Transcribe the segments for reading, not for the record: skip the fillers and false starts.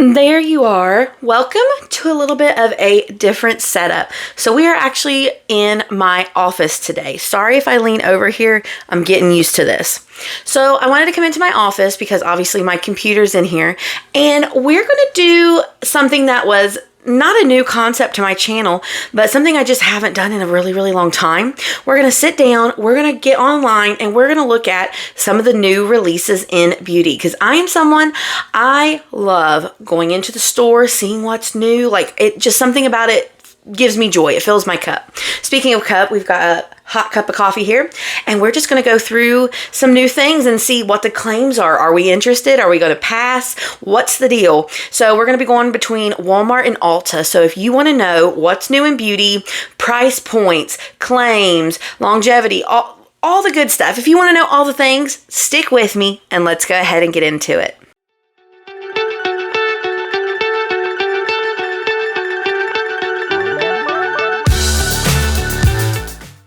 There you are. Welcome to a little bit of a different setup. So we are actually in my office today. Sorry if I lean over here. I'm getting used to this. So I wanted to come into my office because obviously my computer's in here, and we're going to do something that was not a new concept to my channel, but something I just haven't done in a really, really long time. We're going to sit down, we're going to get online, and we're going to look at some of the new releases in beauty, because I love going into the store, seeing what's new. Like, it just, something about it gives me joy. It fills my cup. Speaking of cup, we've got a hot cup of coffee here, and we're just going to go through some new things and see what the claims are. Are we interested? Are we going to pass? What's the deal? So we're going to be going between Walmart and Ulta. So if you want to know what's new in beauty, price points, claims, longevity, all the good stuff, if you want to know all the things, stick with me and let's go ahead and get into it.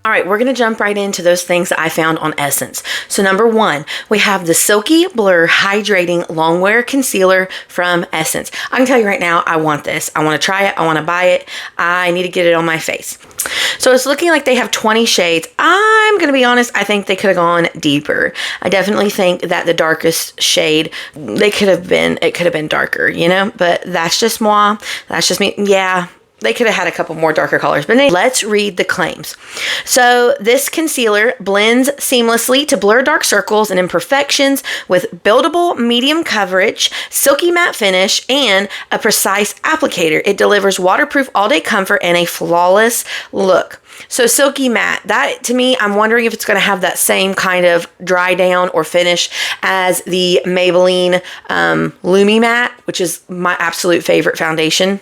All right, we're going to jump right into those things that I found on Essence. So number one, we have the Silky Blur Hydrating Longwear Concealer from Essence. I can tell you right now, I want this. I want to try it. I want to buy it. I need to get it on my face. So it's looking like they have 20 shades. I'm going to be honest, I think they could have gone deeper. I definitely think that the darkest shade, it could have been darker, you know, but that's just moi. That's just me. Yeah. They could have had a couple more darker colors, but anyway, let's read the claims. So this concealer blends seamlessly to blur dark circles and imperfections with buildable medium coverage, silky matte finish, and a precise applicator. It delivers waterproof all-day comfort and a flawless look. So silky matte, that to me, I'm wondering if it's going to have that same kind of dry down or finish as the Maybelline Lumi Matte, which is my absolute favorite foundation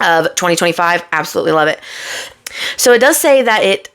of 2025. Absolutely love it. So it does say that it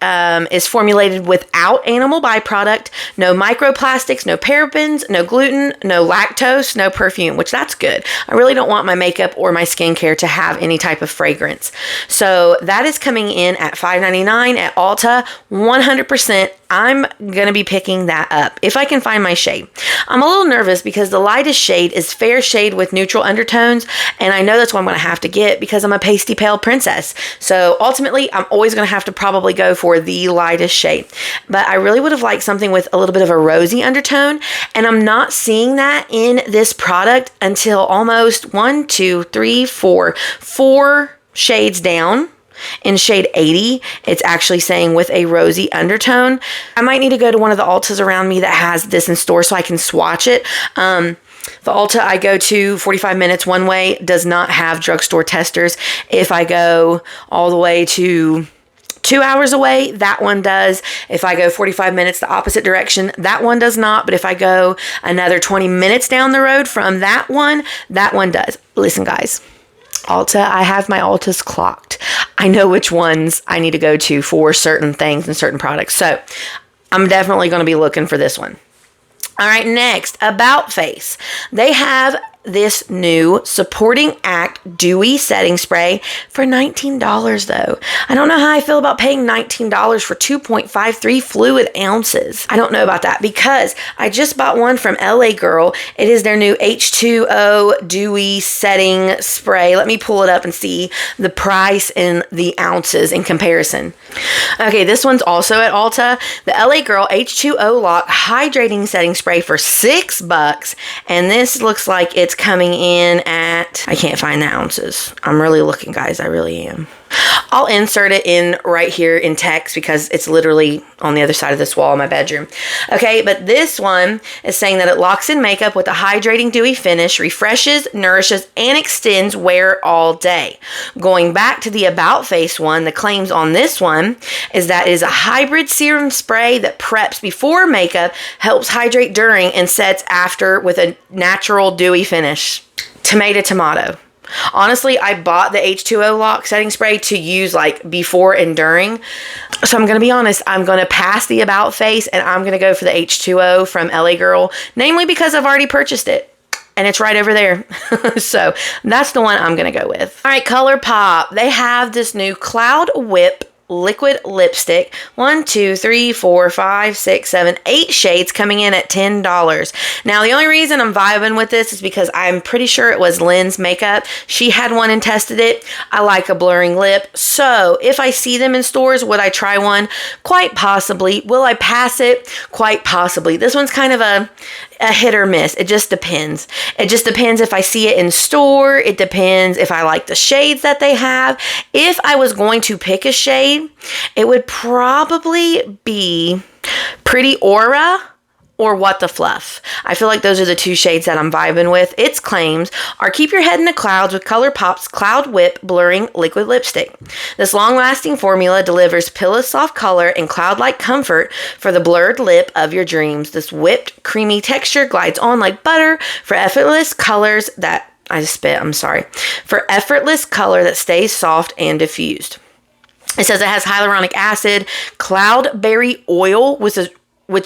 is formulated without animal byproduct, no microplastics, no parabens, no gluten, no lactose, no perfume, which that's good. I really don't want my makeup or my skincare to have any type of fragrance. So that is coming in at $5.99 at Ulta, 100%. I'm going to be picking that up if I can find my shade. I'm a little nervous because the lightest shade is fair shade with neutral undertones, and I know that's what I'm going to have to get because I'm a pasty pale princess. So ultimately, I'm always going to have to probably go for the lightest shade. But I really would have liked something with a little bit of a rosy undertone, and I'm not seeing that in this product until almost 4 shades down. In shade 80, it's actually saying with a rosy undertone. I might need to go to one of the Ultas around me that has this in store so I can swatch it. The Ulta I go to 45 minutes one way does not have drugstore testers. If I go all the way to 2 hours away, that one does. If I go 45 minutes the opposite direction, that one does not. But if I go another 20 minutes down the road from that one does. Listen, guys. Ulta, I have my Ultas clocked. I know which ones I need to go to for certain things and certain products. So I'm definitely going to be looking for this one. All right, next, About Face. They have this new Supporting Act Dewy Setting Spray for $19 though. I don't know how I feel about paying $19 for 2.53 fluid ounces. I don't know about that because I just bought one from LA Girl. It is their new H2O Dewy Setting Spray. Let me pull it up and see the price and the ounces in comparison. Okay, this one's also at Ulta. The LA Girl H2O Lock Hydrating Setting Spray for $6. And this looks like it's coming in at, I can't find the ounces. I'm really looking, guys. I really am. I'll insert it in right here in text because it's literally on the other side of this wall in my bedroom. Okay, but this one is saying that it locks in makeup with a hydrating dewy finish, refreshes, nourishes, and extends wear all day. Going back to the About Face one, the claims on this one is that it is a hybrid serum spray that preps before makeup, helps hydrate during, and sets after with a natural dewy finish. Tomato. Honestly, I bought the H2O Lock setting spray to use like before and during. So I'm going to be honest, I'm going to pass the About Face and I'm going to go for the H2O from LA Girl, namely because I've already purchased it. And it's right over there. So that's the one I'm going to go with. All right, ColourPop. They have this new Cloud Whip liquid lipstick. 1, 2, 3, 4, 5, 6, 7, 8 shades coming in at $10. Now, the only reason I'm vibing with this is because I'm pretty sure it was Lynn's makeup. She had one and tested it. I like a blurring lip. So if I see them in stores, would I try one? Quite possibly. Will I pass it? Quite possibly. This one's kind of a hit or miss. It just depends. It just depends if I see it in store. It depends if I like the shades that they have. If I was going to pick a shade, it would probably be Pretty Aura or What the Fluff. I feel like those are the two shades that I'm vibing with. Its claims are keep your head in the clouds with ColourPop's Cloud Whip Blurring Liquid Lipstick. This long-lasting formula delivers pillow soft color and cloud-like comfort for the blurred lip of your dreams. This whipped, creamy texture glides on like butter for effortless colors that... I just spit, I'm sorry. For effortless color that stays soft and diffused. It says it has hyaluronic acid, cloudberry oil, which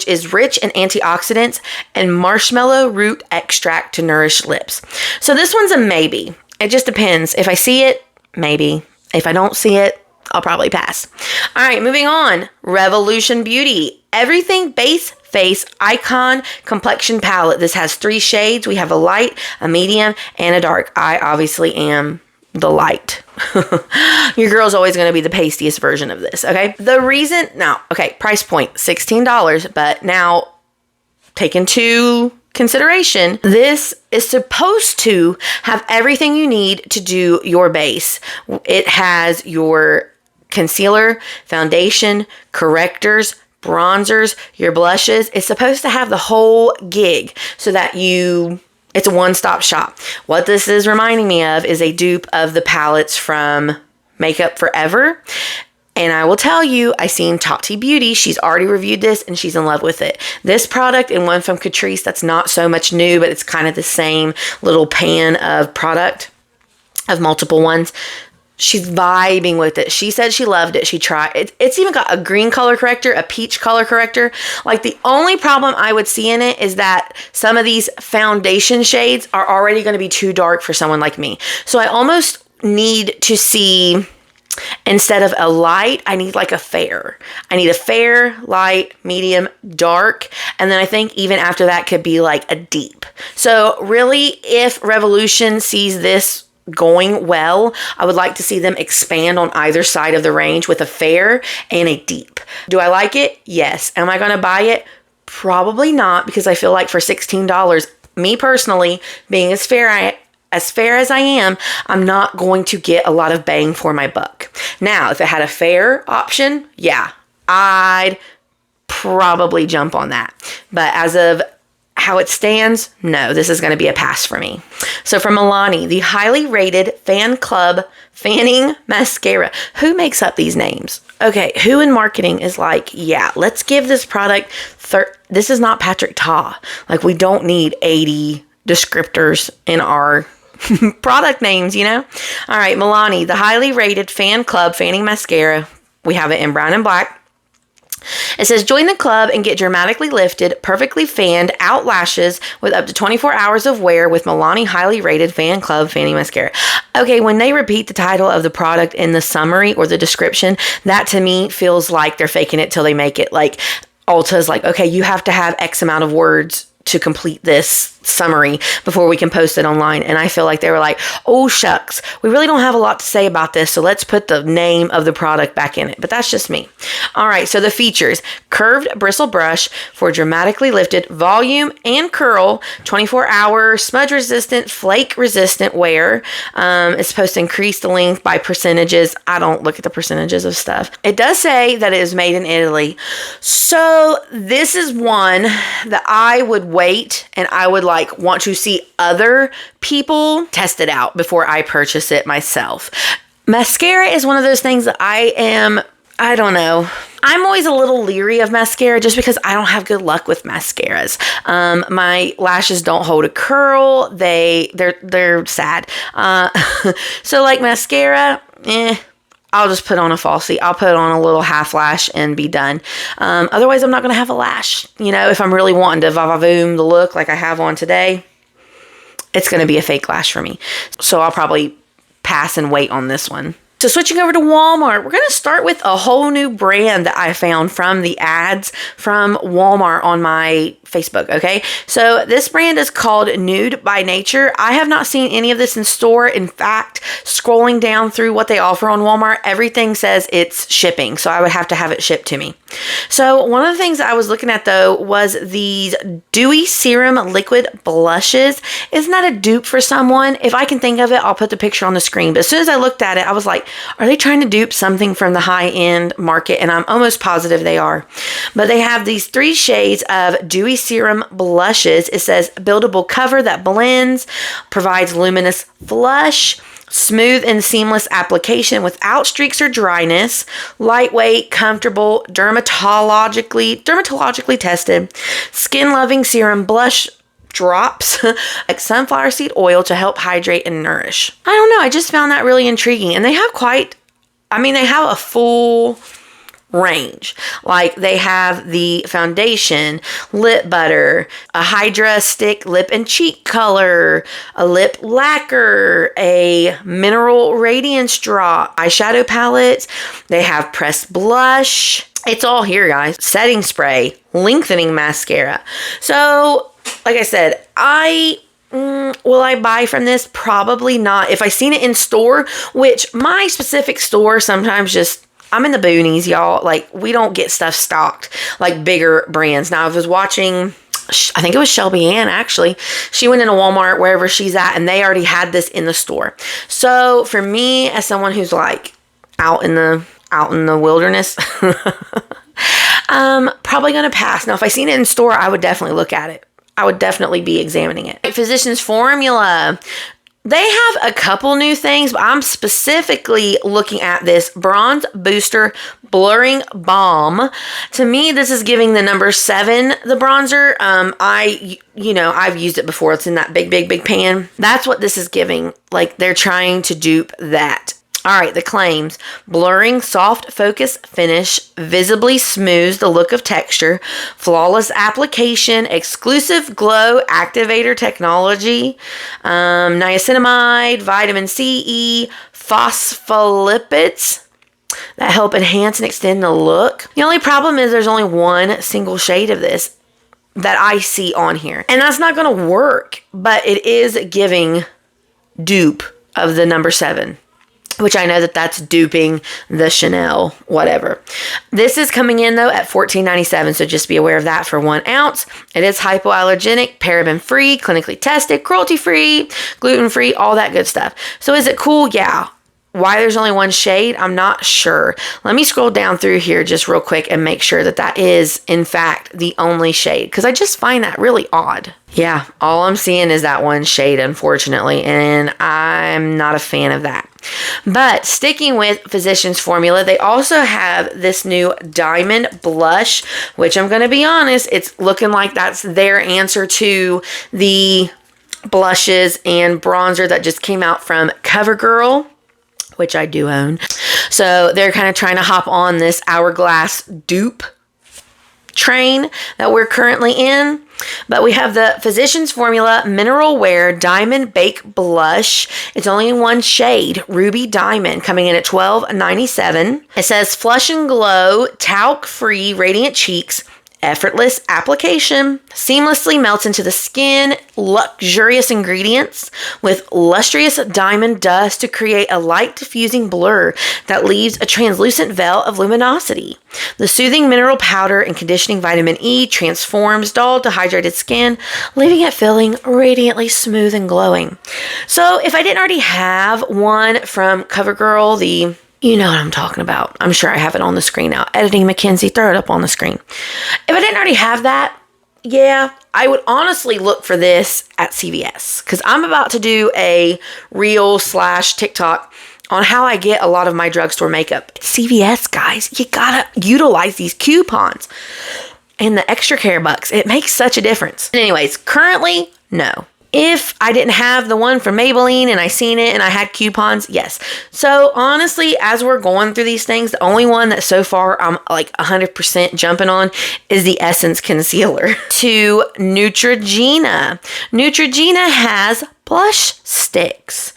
is rich in antioxidants, and marshmallow root extract to nourish lips. So this one's a maybe. It just depends. If I see it, maybe. If I don't see it, I'll probably pass. All right, moving on. Revolution Beauty. Everything Base Face Icon Complexion Palette. This has 3 shades. We have a light, a medium, and a dark. I obviously am the light. Your girl's always going to be the pastiest version of this, okay? The reason, now, okay, price point, $16, but now, take into consideration, this is supposed to have everything you need to do your base. It has your concealer, foundation, correctors, bronzers, your blushes. It's supposed to have the whole gig so that it's a one-stop shop. What this is reminding me of is a dupe of the palettes from Makeup Forever. And I will tell you, I seen Tati Beauty. She's already reviewed this and she's in love with it. This product and one from Catrice that's not so much new, but it's kind of the same little pan of product of multiple ones. She's vibing with it. She said she loved it. She tried it. It's even got a green color corrector, a peach color corrector. Like, the only problem I would see in it is that some of these foundation shades are already going to be too dark for someone like me. So I almost need to see, instead of a light, I need like a fair. I need a fair, light, medium, dark. And then I think even after that could be like a deep. So really, if Revolution sees this going well, I would like to see them expand on either side of the range with a fair and a deep. Do I like it? Yes. Am I going to buy it? Probably not, because I feel like for $16, me personally, being as fair as I am, I'm not going to get a lot of bang for my buck. Now, if it had a fair option, yeah, I'd probably jump on that. But as of how it stands, no, this is going to be a pass for me. So from Milani, the highly rated Fan Club Fanning Mascara. Who makes up these names? Okay, who in marketing is like, yeah, let's give this product, this is not Patrick Ta. Like, we don't need 80 descriptors in our product names, you know? All right, Milani, the highly rated Fan Club Fanning Mascara. We have it in brown and black. It says, join the club and get dramatically lifted, perfectly fanned out lashes with up to 24 hours of wear with Milani highly rated Fan Club Fanning Mascara. Okay, when they repeat the title of the product in the summary or the description, that to me feels like they're faking it till they make it. Like, Ulta's like, okay, you have to have X amount of words to complete this summary before we can post it online. And I feel like they were like, oh shucks, we really don't have a lot to say about this, so let's put the name of the product back in it. But that's just me. All right, so the features: curved bristle brush for dramatically lifted volume and curl, 24-hour smudge resistant, flake resistant wear. It's supposed to increase the length by percentages. I don't look at the percentages of stuff. It does say that it is made in Italy. So this is one that I would wait and I would want to see other people test it out before I purchase it myself. Mascara is one of those things that I don't know. I'm always a little leery of mascara just because I don't have good luck with mascaras. My lashes don't hold a curl. They're sad. So like mascara, I'll just put on a falsie. I'll put on a little half lash and be done. Otherwise, I'm not going to have a lash. You know, if I'm really wanting to va-va-voom the look like I have on today, it's going to be a fake lash for me. So I'll probably pass and wait on this one. So switching over to Walmart, we're going to start with a whole new brand that I found from the ads from Walmart on my Facebook, okay? So this brand is called Nude by Nature. I have not seen any of this in store. In fact, scrolling down through what they offer on Walmart, everything says it's shipping, so I would have to have it shipped to me. So one of the things I was looking at though was these Dewy Serum Liquid Blushes. Isn't that a dupe for someone? If I can think of it, I'll put the picture on the screen. But as soon as I looked at it, I was like, are they trying to dupe something from the high-end market? And I'm almost positive they are. But they have these 3 shades of Dewy Serum Blushes. It says buildable cover that blends, provides luminous flush, smooth and seamless application without streaks or dryness, lightweight, comfortable, dermatologically tested, skin-loving serum blush drops like sunflower seed oil to help hydrate and nourish. I don't know. I just found that really intriguing. And they have they have a full range. Like they have the foundation, lip butter, a Hydra stick lip and cheek color, a lip lacquer, a mineral radiance drop, eyeshadow palettes. They have pressed blush. It's all here, guys. Setting spray, lengthening mascara. So, like I said, will I buy from this? Probably not. If I seen it in store, which my specific store sometimes just, I'm in the boonies, y'all. Like, we don't get stuff stocked like bigger brands. Now, I was watching, I think it was Shelby Ann, actually. She went into Walmart, wherever she's at, and they already had this in the store. So, for me, as someone who's like out in the wilderness, probably gonna pass. Now, if I seen it in store, I would definitely look at it. I would definitely be examining it. Physicians Formula. They have a couple new things, but I'm specifically looking at this Bronze Booster Blurring Balm. To me, this is giving the number 7 the bronzer. I've used it before. It's in that big pan. That's what this is giving. Like, they're trying to dupe that. All right, the claims. Blurring soft focus finish, visibly smooths the look of texture, flawless application, exclusive glow activator technology, niacinamide, vitamin C, E, phospholipids that help enhance and extend the look. The only problem is there's only one single shade of this that I see on here. And that's not going to work, but it is giving dupe of the number 7. Which I know that's duping the Chanel, whatever. This is coming in, though, at $14.97, so just be aware of that for 1 ounce. It is hypoallergenic, paraben-free, clinically tested, cruelty-free, gluten-free, all that good stuff. So is it cool? Yeah. Why there's only 1 shade, I'm not sure. Let me scroll down through here just real quick and make sure that is, in fact, the only shade. Because I just find that really odd. Yeah, all I'm seeing is that 1 shade, unfortunately. And I'm not a fan of that. But sticking with Physicians Formula, they also have this new Diamond Blush, which I'm going to be honest, it's looking like that's their answer to the blushes and bronzer that just came out from CoverGirl, which I do own. So they're kind of trying to hop on this Hourglass dupe train that we're currently in. But we have the Physicians Formula Mineral Wear Diamond Bake Blush. It's only in 1 shade, Ruby Diamond, coming in at $12.97. It says Flush and Glow, talc-free, radiant cheeks, effortless application, seamlessly melts into the skin, luxurious ingredients with lustrous diamond dust to create a light diffusing blur that leaves a translucent veil of luminosity. The soothing mineral powder and conditioning vitamin E transforms dull, dehydrated skin, leaving it feeling radiantly smooth and glowing. So if I didn't already have one from CoverGirl, you know what I'm talking about. I'm sure I have it on the screen now. Editing Mackenzie, throw it up on the screen. If I didn't already have that, yeah, I would honestly look for this at CVS. Because I'm about to do a reel/TikTok on how I get a lot of my drugstore makeup. CVS, guys, you gotta utilize these coupons and the extra care bucks. It makes such a difference. Anyways, currently, no. If I didn't have the one from Maybelline and I seen it and I had coupons, yes. So honestly, as we're going through these things, the only one that so far I'm like 100% jumping on is the Essence Concealer. To Neutrogena. Neutrogena has blush sticks.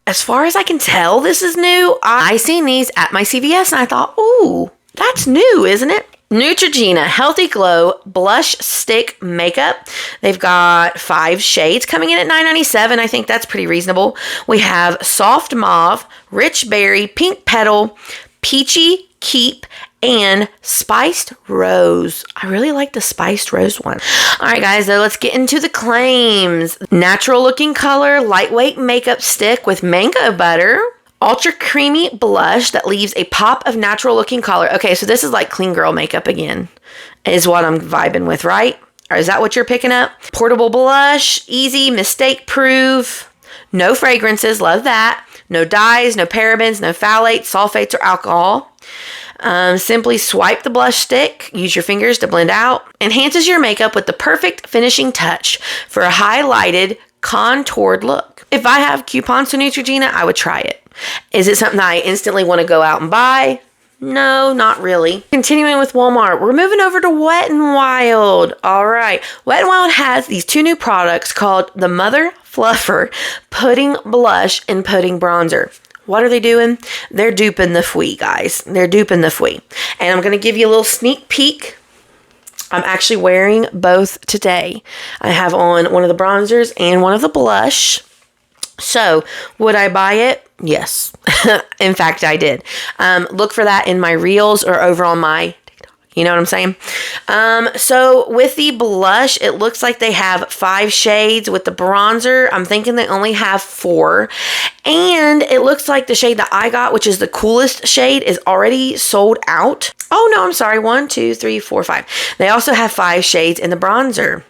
As far as I can tell, this is new. I seen these at my CVS and I thought, ooh, that's new, isn't it? Neutrogena Healthy Glow Blush Stick Makeup. They've got 5 shades coming in at $9.97. I think that's pretty reasonable. We have Soft Mauve, Rich Berry, Pink Petal, Peachy Keep, and Spiced Rose. I really like the Spiced Rose one. All right, guys, so let's get into the claims. Natural looking color, lightweight makeup stick with mango butter. Ultra creamy blush that leaves a pop of natural looking color. Okay, so this is like clean girl makeup again, is what I'm vibing with, right? Or is that what you're picking up? Portable blush, easy, mistake proof, no fragrances, love that. No dyes, no parabens, no phthalates, sulfates, or alcohol. Simply swipe the blush stick, use your fingers to blend out. Enhances your makeup with the perfect finishing touch for a highlighted, contoured look. If I have coupons to Neutrogena, I would try it. Is it something I instantly want to go out and buy? No, not really. Continuing with Walmart, we're moving over to Wet n Wild. All right. Wet n Wild has these 2 new products called the Mother Fluffer Pudding Blush and Pudding Bronzer. What are they doing? They're duping the fwee, guys. They're duping the fwee. And I'm going to give you a little sneak peek. I'm actually wearing both today. I have on one of the bronzers and one of the blush. So, would I buy it? Yes. In fact, I did. Look for that in my reels or over on my TikTok. You know what I'm saying? So, with the blush, it looks like they have 5 shades. With the bronzer, I'm thinking they only have 4. And it looks like the shade that I got, which is the coolest shade, is already sold out. Oh, no, I'm sorry. 1, 2, 3, 4, 5. They also have 5 shades in the bronzer.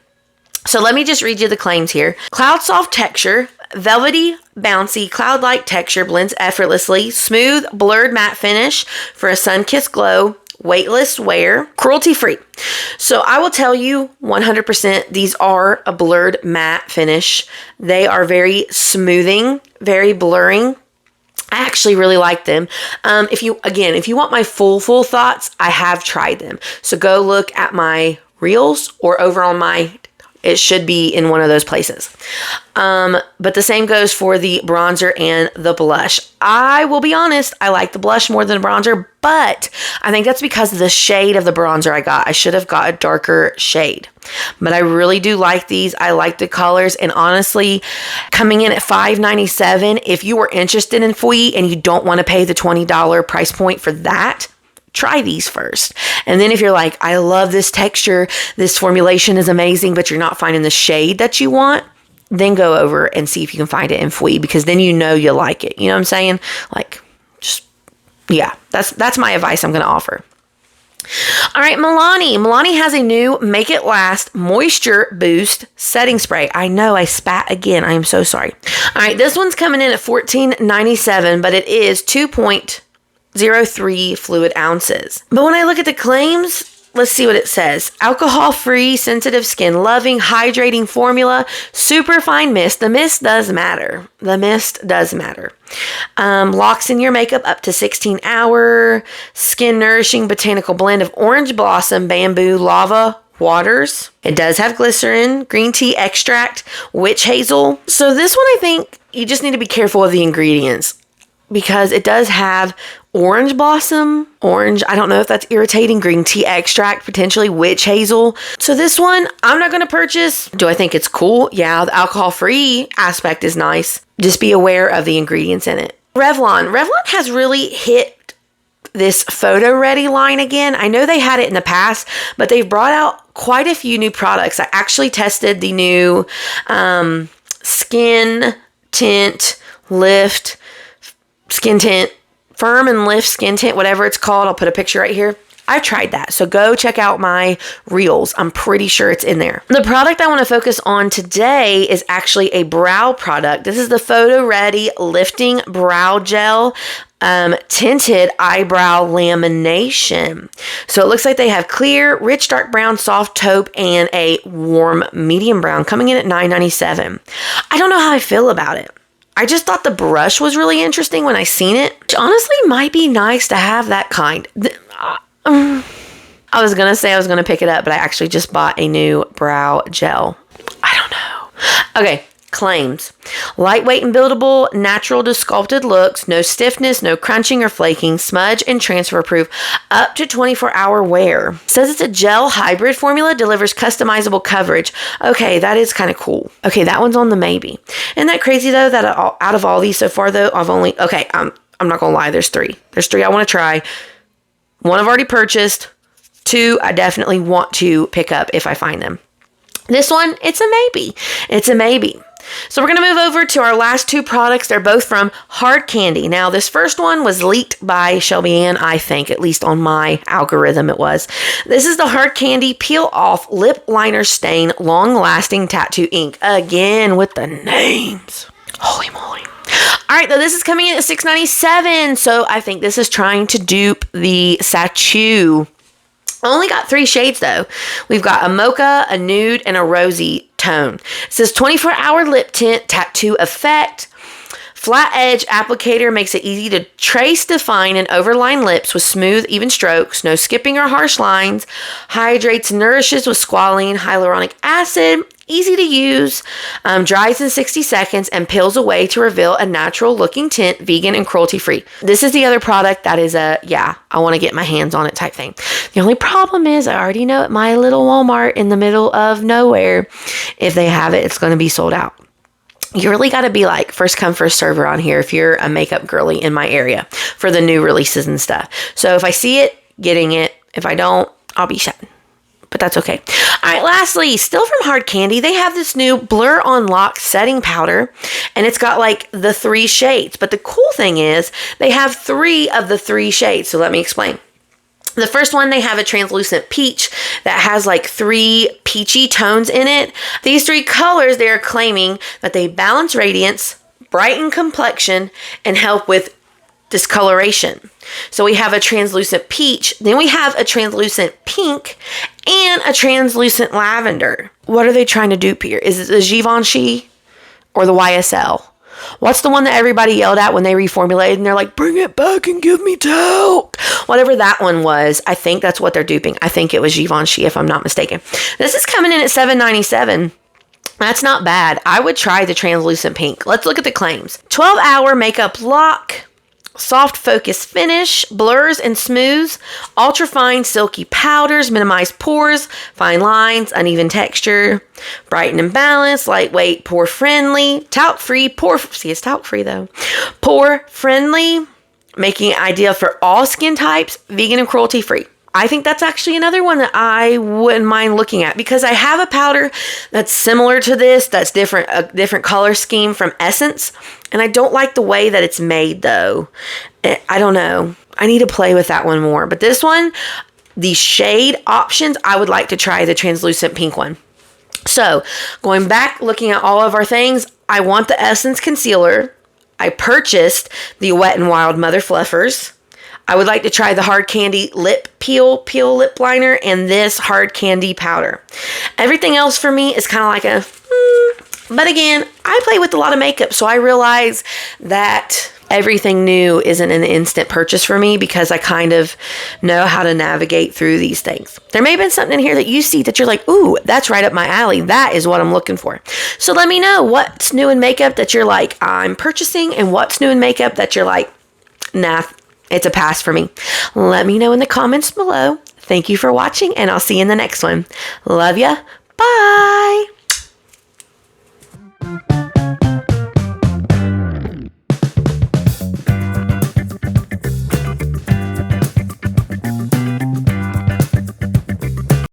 So let me just read you the claims here. Cloud soft texture, velvety, bouncy, cloud-like texture blends effortlessly, smooth, blurred matte finish for a sun-kissed glow, weightless wear, cruelty-free. So I will tell you 100% these are a blurred matte finish. They are very smoothing, very blurring. I actually really like them. If you want my full thoughts, I have tried them. So go look at my reels or over on my, it should be in one of those places. But the same goes for the bronzer and the blush. I will be honest, I like the blush more than the bronzer, but I think that's because of the shade of the bronzer I got. I should have got a darker shade. But I really do like these. I like the colors. And honestly, coming in at $5.97, if you were interested in fwee and you don't want to pay the $20 price point for that, try these first. And then if you're like, I love this texture, this formulation is amazing, but you're not finding the shade that you want, then go over and see if you can find it in fwee, because then you know you like it. You know what I'm saying? Like, just, yeah, that's my advice I'm going to offer. All right, Milani. Milani has a new Make It Last Moisture Boost Setting Spray. I know I spat again. I am so sorry. All right, this one's coming in at $14.97, but it is 2.03 fluid ounces. But when I look at the claims, let's see what it says. Alcohol-free, sensitive skin, loving, hydrating formula, super fine mist. The mist does matter. The mist does matter. Locks in your makeup up to 16-hour. Skin nourishing botanical blend of orange blossom, bamboo, lava, waters. It does have glycerin, green tea extract, witch hazel. So this one, I think you just need to be careful of the ingredients, because it does have orange blossom, orange, I don't know if that's irritating, green tea extract, potentially witch hazel. So this one, I'm not going to purchase. Do I think it's cool? Yeah, the alcohol-free aspect is nice. Just be aware of the ingredients in it. Revlon. Revlon has really hit this Photo Ready line again. I know they had it in the past, but they've brought out quite a few new products. I actually tested the new Skin Tint Lift Skin Tint, Firm and Lift Skin Tint, whatever it's called. I'll put a picture right here. I've tried that. So go check out my reels. I'm pretty sure it's in there. The product I want to focus on today is actually a brow product. This is the Photo Ready Lifting Brow Gel Tinted Eyebrow Lamination. So it looks like they have clear, rich, dark brown, soft taupe, and a warm medium brown coming in at $9.97. I don't know how I feel about it. I just thought the brush was really interesting when I seen it. Which honestly might be nice to have that kind. I was going to say I was going to pick it up, but I actually just bought a new brow gel. I don't know. Okay, Claims: lightweight and buildable, natural to sculpted looks, no stiffness, no crunching or flaking, smudge and transfer proof, up to 24-hour wear. Says it's a gel hybrid formula, delivers customizable coverage. Okay, that is kind of cool. Okay, that one's on the maybe. Isn't that crazy though, that out of all these so far though, I'm not gonna lie, there's three I want to try. One I've already purchased. Two I definitely want to pick up if I find them. This one, it's a maybe. So we're going to move over to our last two products. They're both from Hard Candy. Now, this first one was leaked by Shelby Ann, I think, at least on my algorithm it was. This is the Hard Candy Peel Off Lip Liner Stain Long Lasting Tattoo Ink. Again, with the names. Holy moly. All right, though, this is coming in at $6.97. So I think this is trying to dupe the Sachu. Only got 3 shades though. We've got a mocha, a nude, and a rosy tone. It says 24-hour lip tint, tattoo effect. Flat edge applicator makes it easy to trace, define, and overline lips with smooth, even strokes. No skipping or harsh lines. Hydrates, nourishes with squalene, hyaluronic acid. Easy to use, dries in 60 seconds, and peels away to reveal a natural looking tint, vegan and cruelty free. This is the other product that is I want to get my hands on it type thing. The only problem is I already know at my little Walmart in the middle of nowhere, if they have it, it's going to be sold out. You really got to be like first come, first serve around here if you're a makeup girly in my area for the new releases and stuff. So if I see it, getting it. If I don't, I'll be sad. But that's okay. All right, lastly, still from Hard Candy, they have this new Blur on Lock setting powder, and it's got like the 3 shades. But the cool thing is they have 3 of the 3 shades. So let me explain. The first one, they have a translucent peach that has like 3 peachy tones in it. These 3 colors, they are claiming that they balance radiance, brighten complexion, and help with discoloration. So we have a translucent peach, then we have a translucent pink, and a translucent lavender. What are they trying to dupe here? Is it the Givenchy or the YSL? What's the one that everybody yelled at when they reformulated and they're like, bring it back and give me talc? Whatever that one was, I think that's what they're duping. I think it was Givenchy if I'm not mistaken. This is coming in at $7.97. That's not bad. I would try the translucent pink. Let's look at the claims. 12-hour makeup lock. Soft focus finish, blurs and smooths, ultra fine silky powders, minimize pores, fine lines, uneven texture, brighten and balance, lightweight, pore friendly, talc free, it's talc free though, pore friendly, making it ideal for all skin types, vegan and cruelty free. I think that's actually another one that I wouldn't mind looking at because I have a powder that's similar to this, that's different, a different color scheme from Essence. And I don't like the way that it's made though. I don't know. I need to play with that one more. But this one, the shade options, I would like to try the translucent pink one. So going back, looking at all of our things, I want the Essence concealer. I purchased the Wet n Wild Mother Fluffers. I would like to try the Hard Candy Lip Peel Lip Liner and this Hard Candy Powder. Everything else for me is kind of like a, but again, I play with a lot of makeup, so I realize that everything new isn't an instant purchase for me because I kind of know how to navigate through these things. There may have been something in here that you see that you're like, ooh, that's right up my alley. That is what I'm looking for. So let me know what's new in makeup that you're like, I'm purchasing, and what's new in makeup that you're like, nah, it's a pass for me. Let me know in the comments below. Thank you for watching, and I'll see you in the next one. Love ya. Bye.